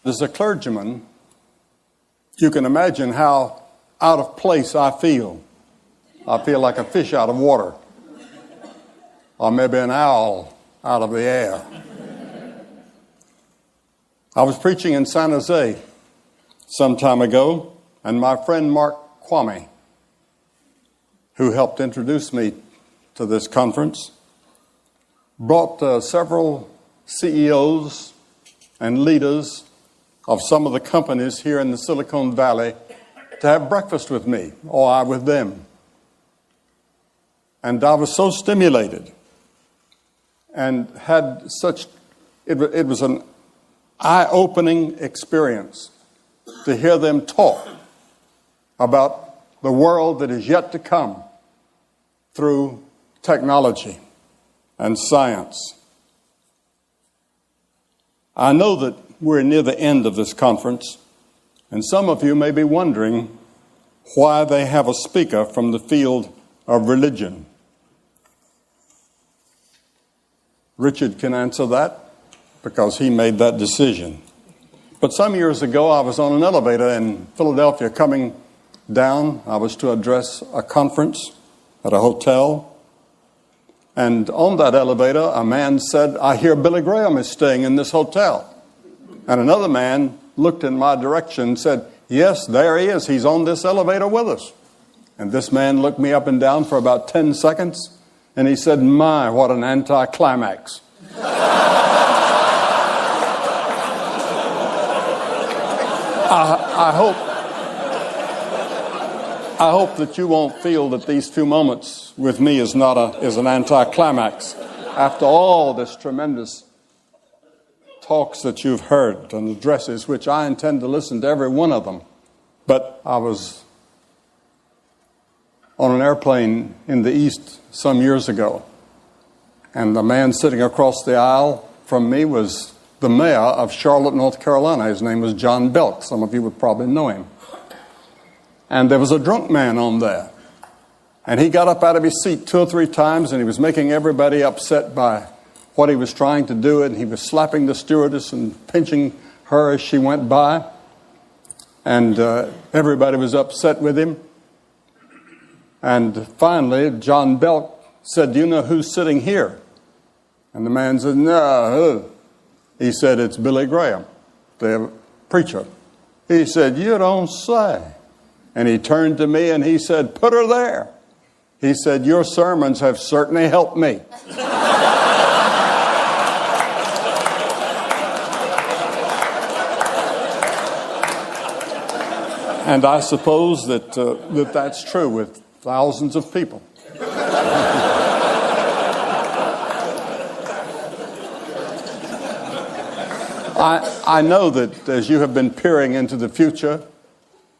As a clergyman, you can imagine how out of place I feel. I feel like a fish out of water, or maybe an owl out of the air. I was preaching in San Jose some time ago, and my friend Mark Kwame, who helped introduce me to this conference, brought several CEOs and leaders of some of the companies here in the Silicon Valley to have breakfast with me, or I with them. And I was so stimulated and had such, it was an eye-opening experience to hear them talk about the world that is yet to come through technology and science. I know that we're near the end of this conference, and some of you may be wondering why they have a speaker from the field of religion. Richard can answer that because he made that decision. But some years ago, I was on an elevator in Philadelphia coming down. I was to address a conference at a hotel. And on that elevator, a man said, "I hear Billy Graham is staying in this hotel." And another man looked in my direction and said, "Yes, there he is. He's on this elevator with us." And this man looked me up and down for about 10 seconds, and he said, "My, what an anticlimax." I hope that you won't feel that these few moments with me is an anticlimax. After all this tremendous talks that you've heard and addresses, which I intend to listen to every one of them. But I was on an airplane in the East some years ago, and the man sitting across the aisle from me was the mayor of Charlotte, North Carolina. His name was John Belk. Some of you would probably know him. And there was a drunk man on there. And he got up out of his seat 2 or 3 times, and he was making everybody upset by what he was trying to do. And he was slapping the stewardess and pinching her as she went by. And everybody was upset with him. And finally, John Belk said, "Do you know who's sitting here?" And the man said, "No, who?" He said, "It's Billy Graham, the preacher." He said, "You don't say." And he turned to me and he said, "Put her there." He said, "Your sermons have certainly helped me." And I suppose that that's true with thousands of people. I know that as you have been peering into the future,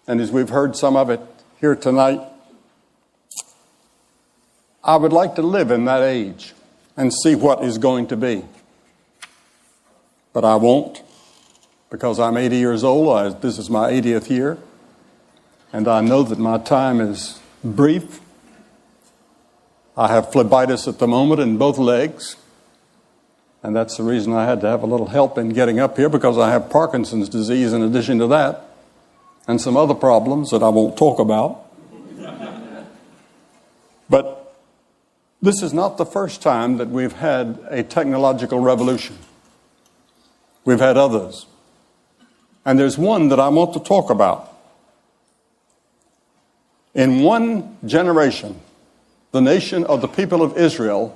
and as we've heard some of it here tonight, I would like to live in that age and see what is going to be. But I won't, because I'm 80 years old. This is my 80th year. And I know that my time is brief. I have phlebitis at the moment in both legs. And that's the reason I had to have a little help in getting up here, because I have Parkinson's disease in addition to that. And some other problems that I won't talk about. But this is not the first time that we've had a technological revolution. We've had others. And there's one that I want to talk about. In one generation, the nation of the people of Israel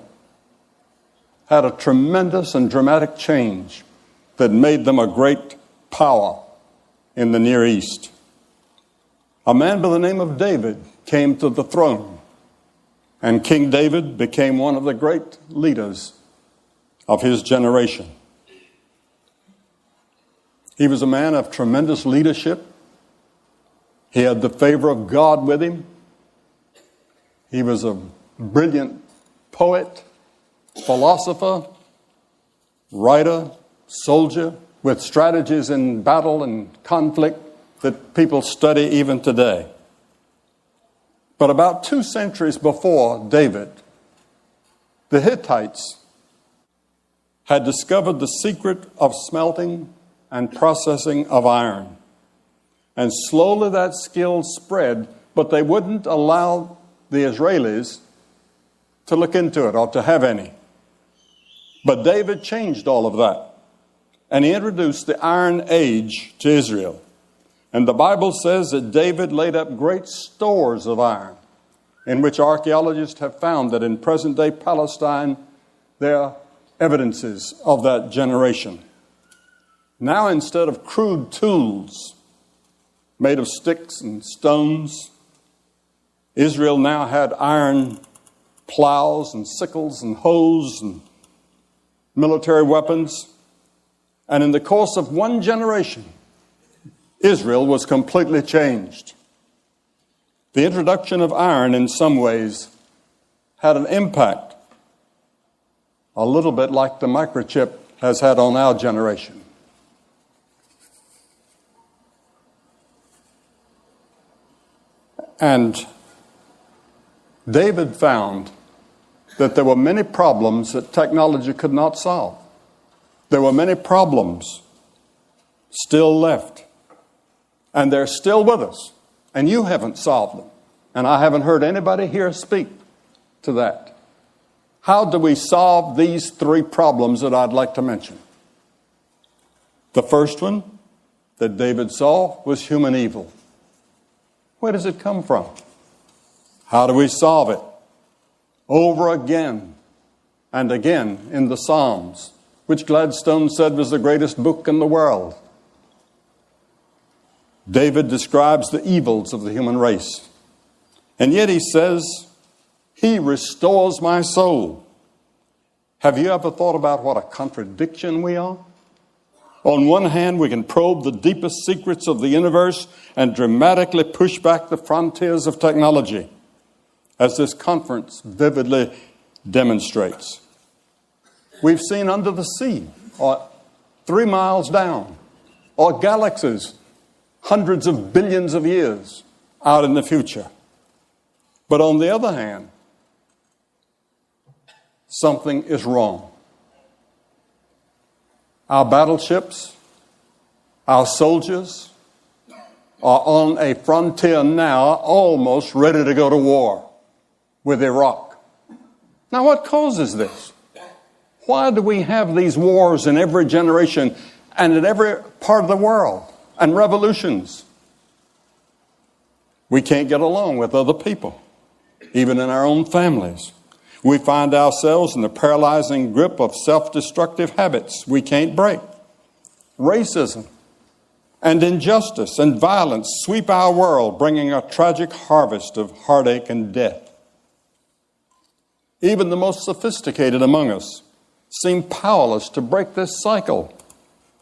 had a tremendous and dramatic change that made them a great power in the Near East. A man by the name of David came to the throne, and King David became one of the great leaders of his generation. He was a man of tremendous leadership. He had the favor of God with him. He was a brilliant poet, philosopher, writer, soldier, with strategies in battle and conflict that people study even today. But about 2 centuries before David, the Hittites had discovered the secret of smelting and processing of iron. And slowly that skill spread, but they wouldn't allow the Israelis to look into it or to have any. But David changed all of that. And he introduced the Iron Age to Israel. And the Bible says that David laid up great stores of iron, in which archaeologists have found that in present-day Palestine, there are evidences of that generation. Now, instead of crude tools made of sticks and stones, Israel now had iron plows and sickles and hoes and military weapons. And in the course of one generation, Israel was completely changed. The introduction of iron in some ways had an impact, a little bit like the microchip has had on our generation. And David found that there were many problems that technology could not solve. There were many problems still left. And they're still with us. And you haven't solved them. And I haven't heard anybody here speak to that. How do we solve these three problems that I'd like to mention? The first one that David saw was human evil. Where does it come from? How do we solve it? Over again and again in the Psalms, which Gladstone said was the greatest book in the world. David describes the evils of the human race. And yet he says, He restores my soul. Have you ever thought about what a contradiction we are? On one hand, we can probe the deepest secrets of the universe and dramatically push back the frontiers of technology, as this conference vividly demonstrates. We've seen under the sea, or 3 miles down, or galaxies hundreds of billions of years out in the future. But on the other hand, something is wrong. Our battleships, our soldiers are on a frontier now almost ready to go to war with Iraq. Now, what causes this? Why do we have these wars in every generation and in every part of the world? And revolutions. We can't get along with other people, even in our own families. We find ourselves in the paralyzing grip of self-destructive habits we can't break. Racism and injustice and violence sweep our world, bringing a tragic harvest of heartache and death. Even the most sophisticated among us seem powerless to break this cycle.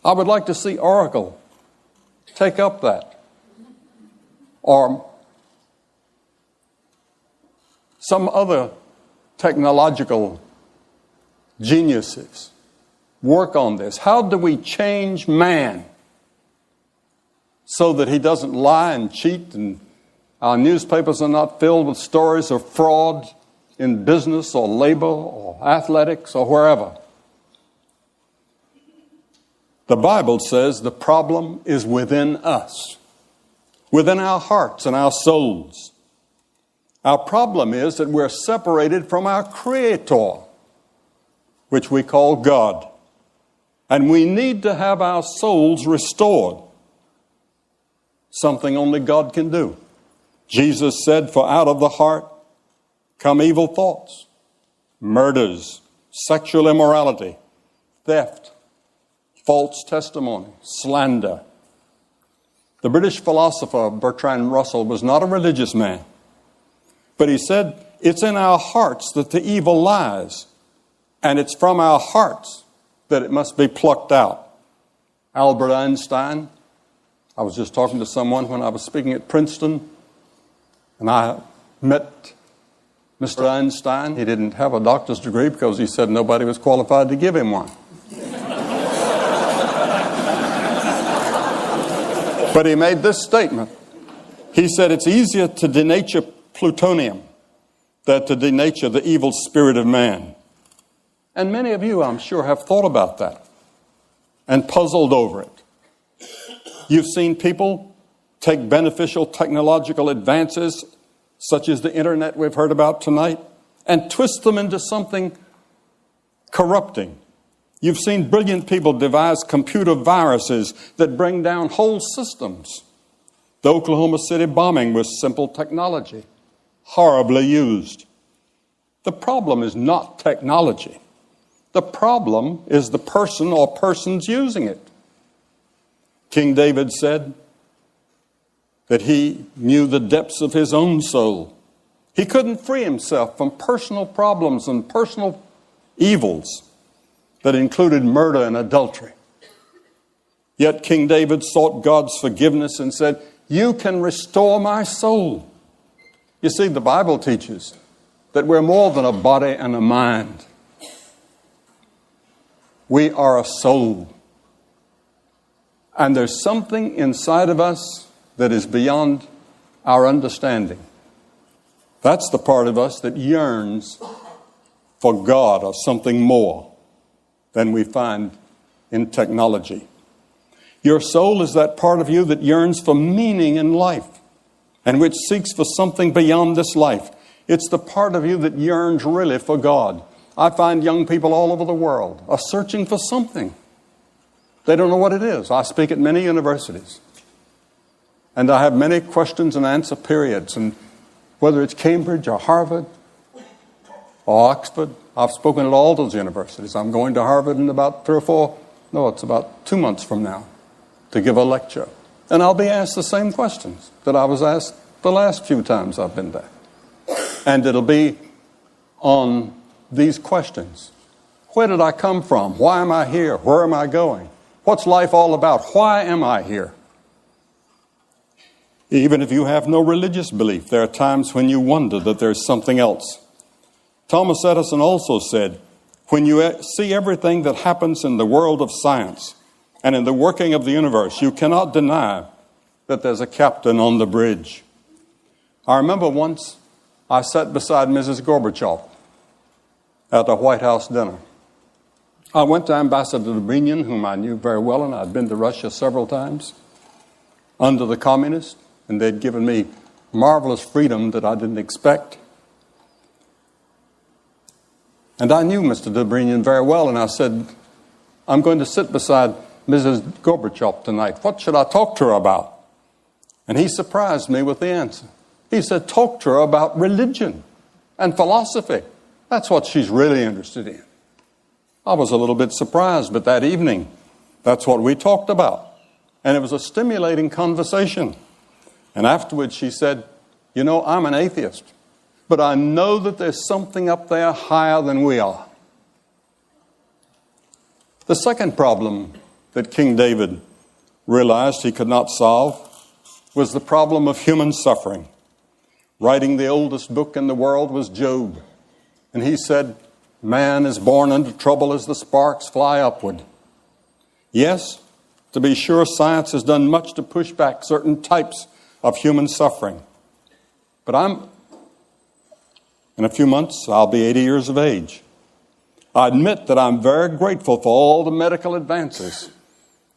I would like to see Oracle take up that. Or some other technological geniuses work on this. How do we change man so that he doesn't lie and cheat and our newspapers are not filled with stories of fraud in business or labor or athletics or wherever? The Bible says the problem is within us, within our hearts and our souls. Our problem is that we're separated from our Creator, which we call God. And we need to have our souls restored, something only God can do. Jesus said, "For out of the heart come evil thoughts, murders, sexual immorality, theft, false testimony, slander." The British philosopher Bertrand Russell was not a religious man, but he said, it's in our hearts that the evil lies, and it's from our hearts that it must be plucked out. Albert Einstein, I was just talking to someone when I was speaking at Princeton, and I met Mr. Einstein. He didn't have a doctor's degree because he said nobody was qualified to give him one. But he made this statement. He said, it's easier to denature plutonium than to denature the evil spirit of man. And many of you, I'm sure, have thought about that and puzzled over it. You've seen people take beneficial technological advances, such as the internet we've heard about tonight, and twist them into something corrupting. You've seen brilliant people devise computer viruses that bring down whole systems. The Oklahoma City bombing was simple technology, horribly used. The problem is not technology. The problem is the person or persons using it. King David said that he knew the depths of his own soul. He couldn't free himself from personal problems and personal evils that included murder and adultery. Yet King David sought God's forgiveness and said, "You can restore my soul." You see, the Bible teaches that we're more than a body and a mind. We are a soul. And there's something inside of us that is beyond our understanding. That's the part of us that yearns for God or something more than we find in technology. Your soul is that part of you that yearns for meaning in life and which seeks for something beyond this life. It's the part of you that yearns really for God. I find young people all over the world are searching for something. They don't know what it is. I speak at many universities. And I have many questions and answer periods. And whether it's Cambridge or Harvard or Oxford, I've spoken at all those universities. I'm going to Harvard in about it's about 2 months from now to give a lecture. And I'll be asked the same questions that I was asked the last few times I've been there. And it'll be on these questions. Where did I come from? Why am I here? Where am I going? What's life all about? Why am I here? Even if you have no religious belief, there are times when you wonder that there's something else. Thomas Edison also said, when you see everything that happens in the world of science and in the working of the universe, you cannot deny that there's a captain on the bridge. I remember once I sat beside Mrs. Gorbachev at a White House dinner. I went to Ambassador Dobrynin, whom I knew very well, and I'd been to Russia several times under the communists, and they'd given me marvelous freedom that I didn't expect. And I knew Mr. Dobrynin very well, and I said, I'm going to sit beside Mrs. Gorbachev tonight. What should I talk to her about? And he surprised me with the answer. He said, talk to her about religion and philosophy. That's what she's really interested in. I was a little bit surprised, but that evening, that's what we talked about. And it was a stimulating conversation. And afterwards she said, you know, I'm an atheist, but I know that there's something up there higher than we are. The second problem that King David realized he could not solve was the problem of human suffering. Writing the oldest book in the world was Job. And he said, man is born into trouble as the sparks fly upward. Yes, to be sure, science has done much to push back certain types of human suffering. But in a few months, I'll be 80 years of age. I admit that I'm very grateful for all the medical advances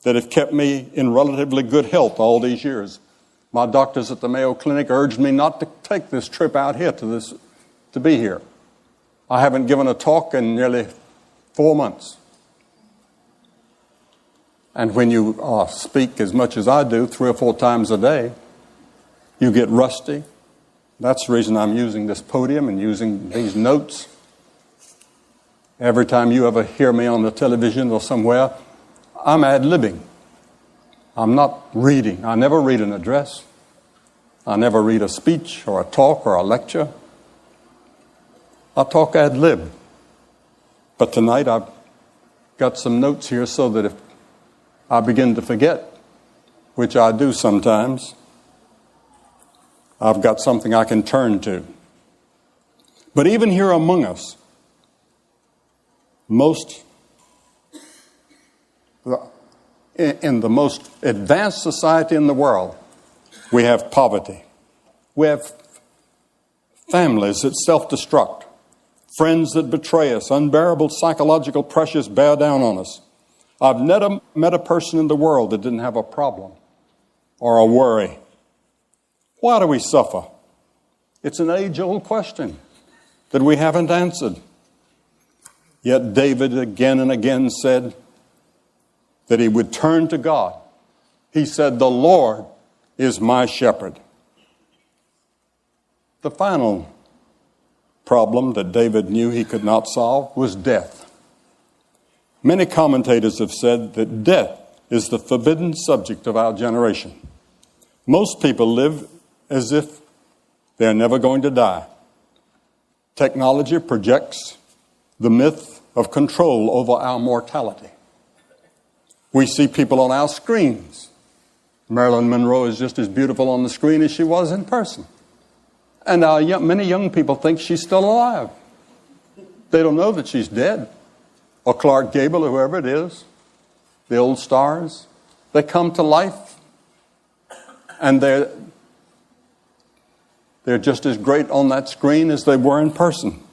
that have kept me in relatively good health all these years. My doctors at the Mayo Clinic urged me not to take this trip out here to be here. I haven't given a talk in nearly 4 months. And when you speak as much as I do, 3 or 4 times a day, you get rusty. That's the reason I'm using this podium and using these notes. Every time you ever hear me on the television or somewhere, I'm ad-libbing. I'm not reading. I never read an address. I never read a speech or a talk or a lecture. I talk ad-lib. But tonight I've got some notes here so that if I begin to forget, which I do sometimes, I've got something I can turn to. But even here among us, in the most advanced society in the world, we have poverty. We have families that self-destruct, friends that betray us, unbearable psychological pressures bear down on us. I've never met a person in the world that didn't have a problem or a worry? Why do we suffer? It's an age-old question that we haven't answered. Yet David again and again said that he would turn to God. He said, "The Lord is my shepherd." The final problem that David knew he could not solve was death. Many commentators have said that death is the forbidden subject of our generation. Most people live as if they're never going to die. Technology projects the myth of control over our mortality. We see people on our screens. Marilyn Monroe is just as beautiful on the screen as she was in person. And many young people think she's still alive. They don't know that she's dead. Or Clark Gable, or whoever it is, the old stars. They come to life, and they're just as great on that screen as they were in person.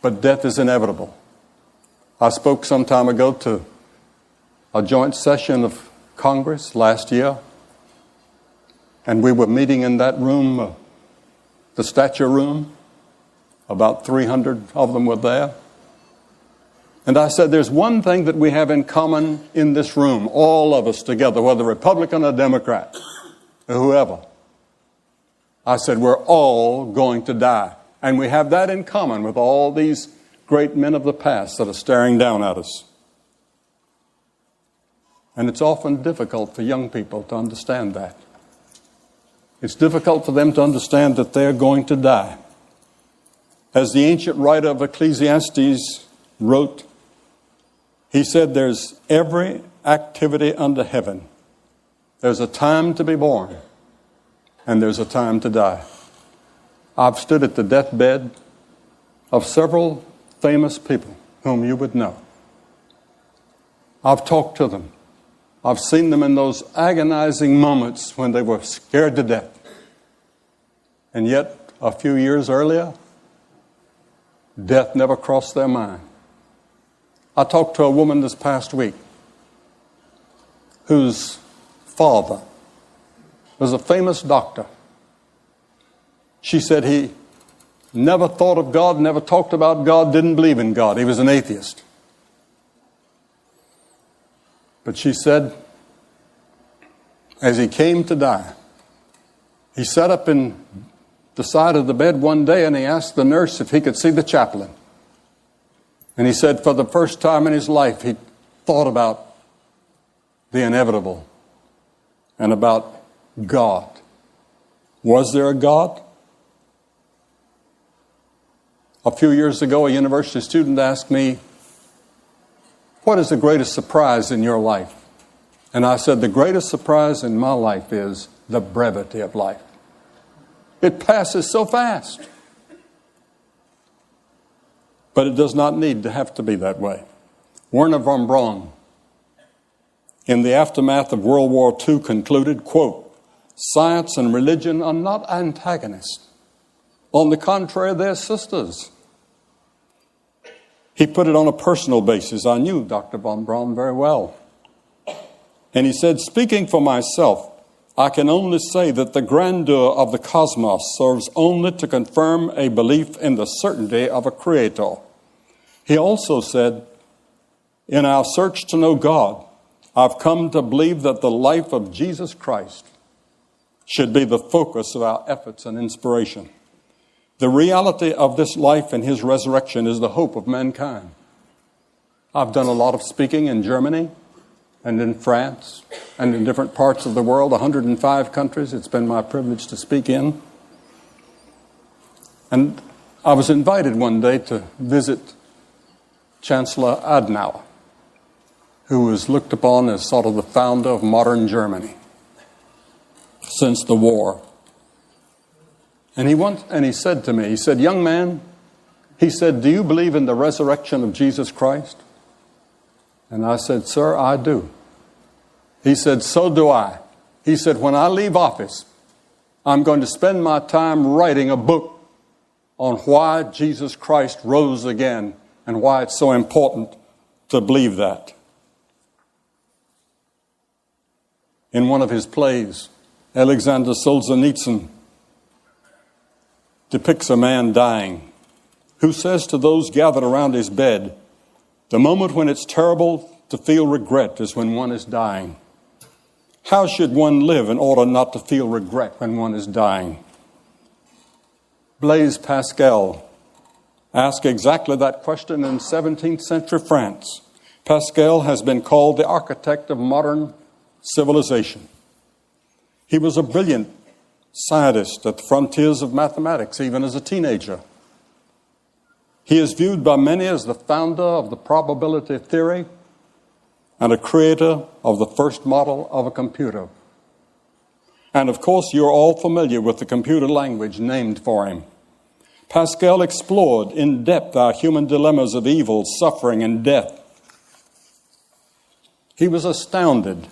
But death is inevitable. I spoke some time ago to a joint session of Congress last year, and we were meeting in that room, the stature room. About 300 of them were there. And I said, there's one thing that we have in common in this room, all of us together, whether Republican or Democrat, or whoever. I said, we're all going to die. And we have that in common with all these great men of the past that are staring down at us. And it's often difficult for young people to understand that. It's difficult for them to understand that they're going to die. As the ancient writer of Ecclesiastes wrote, he said, there's every activity under heaven. There's a time to be born, and there's a time to die. I've stood at the deathbed of several famous people whom you would know. I've talked to them. I've seen them in those agonizing moments when they were scared to death. And yet, a few years earlier, death never crossed their mind. I talked to a woman this past week whose father was a famous doctor. She said he never thought of God, never talked about God, didn't believe in God. He was an atheist. But she said, as he came to die, he sat up in the side of the bed one day and he asked the nurse if he could see the chaplain. And he said for the first time in his life, he thought about the inevitable and about God. Was there a God? A few years ago, a university student asked me, what is the greatest surprise in your life? And I said, the greatest surprise in my life is the brevity of life. It passes so fast. But it does not need to have to be that way. Wernher von Braun, in the aftermath of World War II, concluded, quote, science and religion are not antagonists. On the contrary, they're sisters. He put it on a personal basis. I knew Dr. von Braun very well. And he said, speaking for myself, I can only say that the grandeur of the cosmos serves only to confirm a belief in the certainty of a creator. He also said, in our search to know God, I've come to believe that the life of Jesus Christ should be the focus of our efforts and inspiration. The reality of this life and his resurrection is the hope of mankind. I've done a lot of speaking in Germany and in France and in different parts of the world, 105 countries. It's been my privilege to speak in. And I was invited one day to visit Chancellor Adenauer, who was looked upon as sort of the founder of modern Germany since the war. And he said to me, he said, young man, he said, do you believe in the resurrection of Jesus Christ? And I said, sir, I do. He said, so do I. He said, when I leave office, I'm going to spend my time writing a book on why Jesus Christ rose again and why it's so important to believe that. In one of his plays, Alexander Solzhenitsyn depicts a man dying who says to those gathered around his bed, "The moment when it's terrible to feel regret is when one is dying. How should one live in order not to feel regret when one is dying?" Blaise Pascal asked exactly that question in 17th century France. Pascal has been called the architect of modern civilization. He was a brilliant scientist at the frontiers of mathematics, even as a teenager. He is viewed by many as the founder of the probability theory and a creator of the first model of a computer. And of course, you're all familiar with the computer language named for him. Pascal explored in depth our human dilemmas of evil, suffering, and death. He was astounded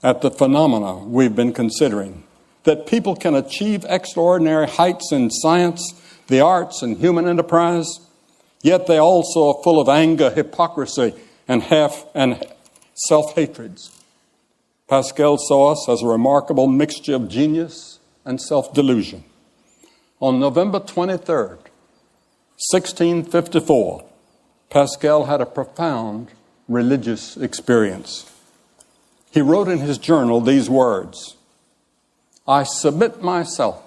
at the phenomena we've been considering, that people can achieve extraordinary heights in science, the arts, and human enterprise, yet they also are full of anger, hypocrisy, and self-hatreds. Pascal saw us as a remarkable mixture of genius and self-delusion. On November 23rd, 1654, Pascal had a profound religious experience. He wrote in his journal these words, "I submit myself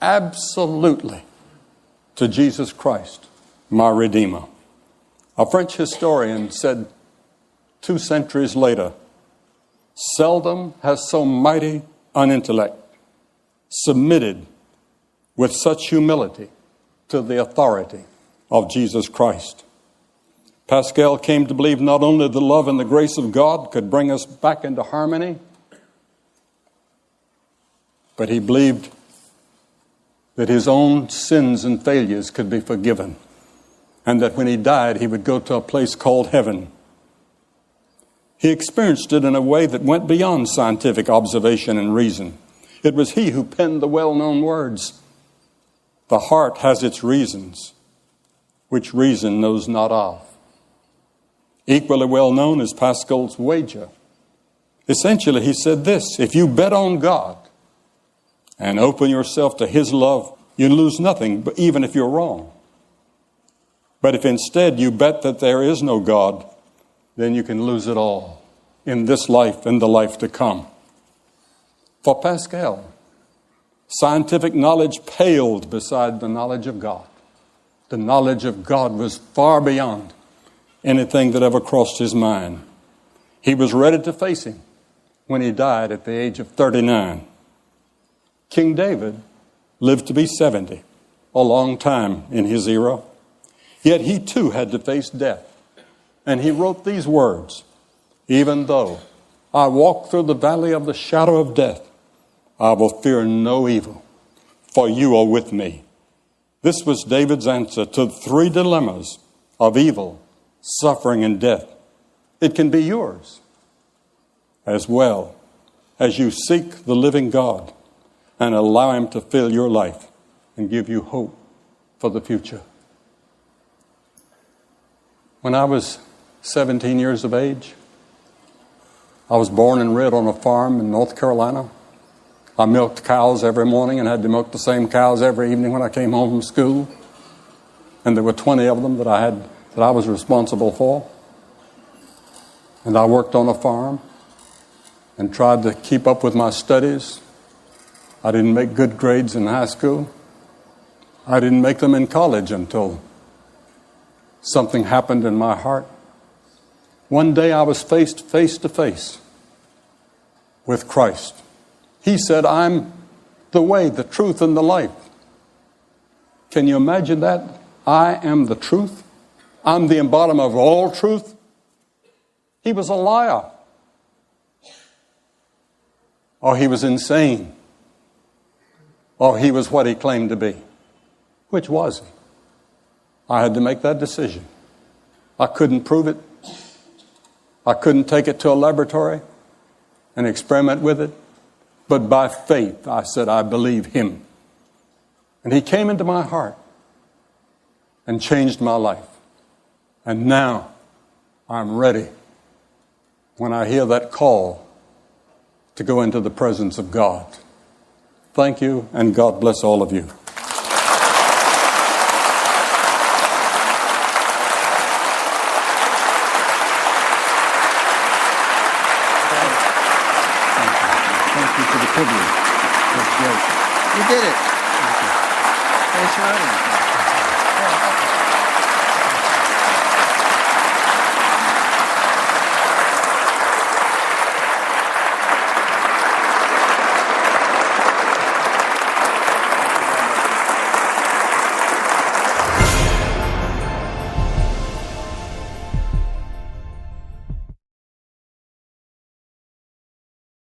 absolutely to Jesus Christ, my Redeemer." A French historian said 2 centuries later, "Seldom has so mighty an intellect submitted with such humility to the authority of Jesus Christ." Pascal came to believe not only the love and the grace of God could bring us back into harmony, but he believed that his own sins and failures could be forgiven, and that when he died, he would go to a place called heaven. He experienced it in a way that went beyond scientific observation and reason. It was he who penned the well-known words, "The heart has its reasons, which reason knows not of." Equally well known is Pascal's wager. Essentially, he said this: if you bet on God and open yourself to his love, you lose nothing, but even if you're wrong. But if instead you bet that there is no God, then you can lose it all in this life and the life to come. For Pascal, scientific knowledge paled beside the knowledge of God. The knowledge of God was far beyond anything that ever crossed his mind. He was ready to face him when he died at the age of 39. King David lived to be 70, a long time in his era. Yet he too had to face death. And he wrote these words, "Even though I walk through the valley of the shadow of death, I will fear no evil, for you are with me." This was David's answer to the 3 dilemmas of evil, suffering, and death. It can be yours as well as you seek the living God and allow him to fill your life and give you hope for the future. When I was 17 years of age, I was born and reared on a farm in North Carolina. I milked cows every morning and had to milk the same cows every evening when I came home from school. And there were 20 of them that I was responsible for. And I worked on a farm and tried to keep up with my studies. I didn't make good grades in high school. I didn't make them in college until something happened in my heart. One day I was faced face to face with Christ. He said, "I'm the way, the truth, and the life." Can you imagine that? I am the truth. I'm the embodiment of all truth. He was a liar. Or he was insane. Or he was what he claimed to be. Which was he? I had to make that decision. I couldn't prove it. I couldn't take it to a laboratory and experiment with it. But by faith, I said, I believe him. And he came into my heart and changed my life. And now I'm ready when I hear that call to go into the presence of God. Thank you, and God bless all of you. Thank you for the privilege. That's great. You did it. Thanks for running.